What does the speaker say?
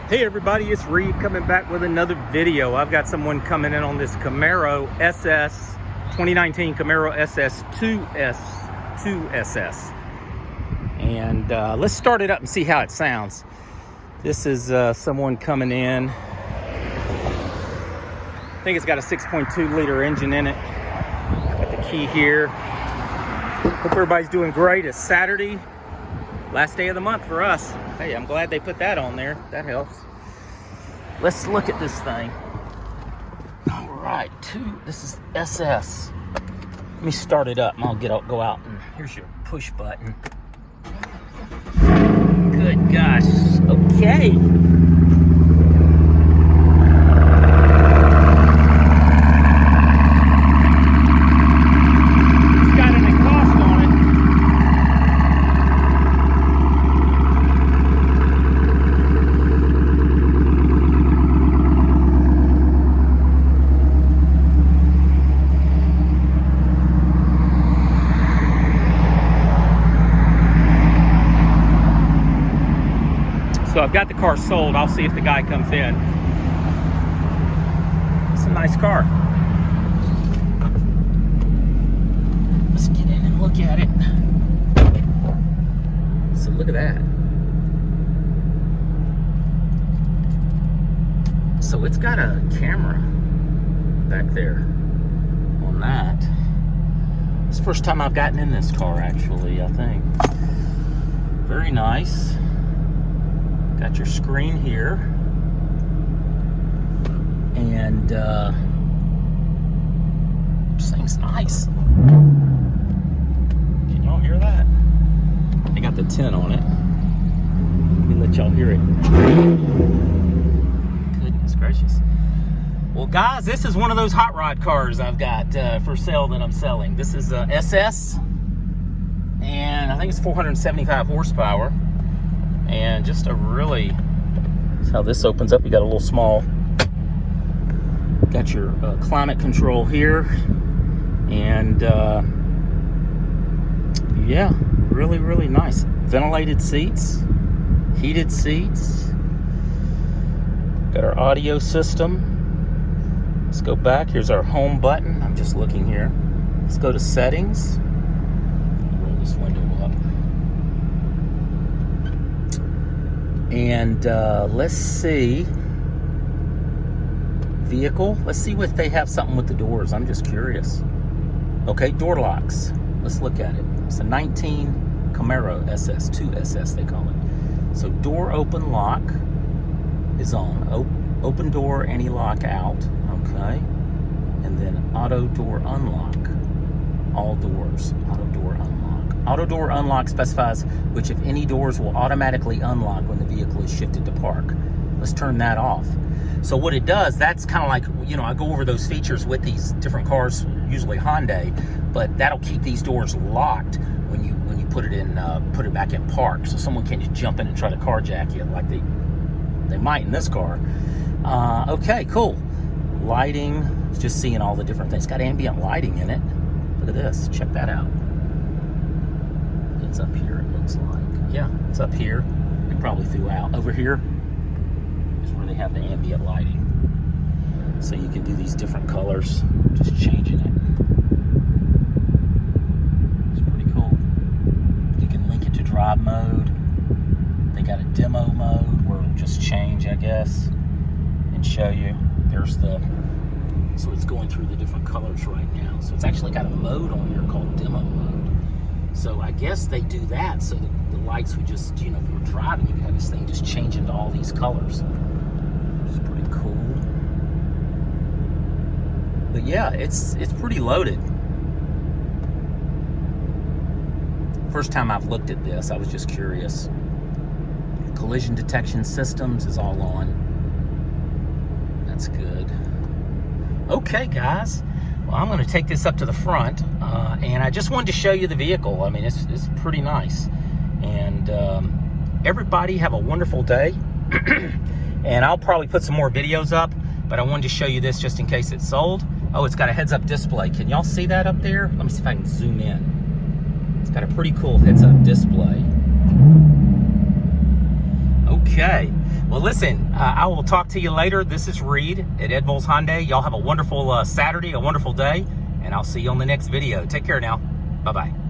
Hey everybody, it's Reed coming back with another video. I've got someone coming in on this Camaro SS 2019 Camaro SS 2SS. And let's start it up and see how it sounds. This is someone coming in. I think it's got a 6.2 liter engine in it. Got the key here. Hope everybody's doing great. It's Saturday, last day of the month for us. Hey, I'm glad they put that on there. That helps. Let's look at this thing. All right, this is SS. Let me start it up and I'll go out and here's your push button. Good gosh, okay. So I've got the car sold. I'll see if the guy comes in. It's a nice car. Let's get in and look at it. So look at that. So it's got a camera back there on that. It's the first time I've gotten in this car, actually, I think. Very nice. Got your screen here, and this thing's nice. Can y'all hear that? They got the 10 on it. Let me let y'all hear it. Goodness gracious. Well, guys, this is one of those hot rod cars I've got for sale that I'm selling. This is a SS, and I think it's 475 horsepower. And just a really, that's how this opens up. You got a little small, got your climate control here. And yeah, really, really nice. Ventilated seats, heated seats. Got our audio system. Let's go back. Here's our home button. I'm just looking here. Let's go to settings. Roll this window up. And let's see, vehicle. Let's see if they have something with the doors. I'm just curious. Okay, door locks. Let's look at it. It's a 19 Camaro SS, 2SS they call it. So door open lock is on. Open door, any lock out. Okay. And then auto door unlock. All doors, auto door unlock. Auto door unlock specifies which if any doors will automatically unlock when the vehicle is shifted to park. Let's turn that off. So what it does, that's kind of like, you know, I go over those features with these different cars, usually Hyundai, but that'll keep these doors locked when you put it in, put it back in park. So someone can't just jump in and try to carjack you like they might in this car. Okay, cool. Lighting, just seeing all the different things. It's got ambient lighting in it. Look at this, check that out. It's up here, it looks like. Yeah, it's up here. It probably threw out. Over here is where they have the ambient lighting. So you can do these different colors, just changing it. It's pretty cool. You can link it to drive mode. They got a demo mode where it'll just change, I guess, and show you. There's the, so it's going through the different colors right now. So it's actually got a mode on here called demo mode. So I guess they do that so that the lights would just, you know, if you were driving, you could have this thing just change into all these colors. It's pretty cool. But yeah, it's pretty loaded. First time I've looked at this, I was just curious. Collision detection systems is all on. That's good. Okay, guys. Well, I'm going to take this up to the front, and I just wanted to show you the vehicle. I mean, it's pretty nice. And everybody have a wonderful day. And I'll probably put some more videos up, but I wanted to show you this just in case it's sold. Oh, it's got a heads-up display. Can y'all see that up there? Let me see if I can zoom in. It's got a pretty cool heads-up display. Okay. Okay. Well, listen, I will talk to you later. This is Reed at Ed Vols Hyundai. Y'all have a wonderful Saturday, a wonderful day, and I'll see you on the next video. Take care now. Bye-bye.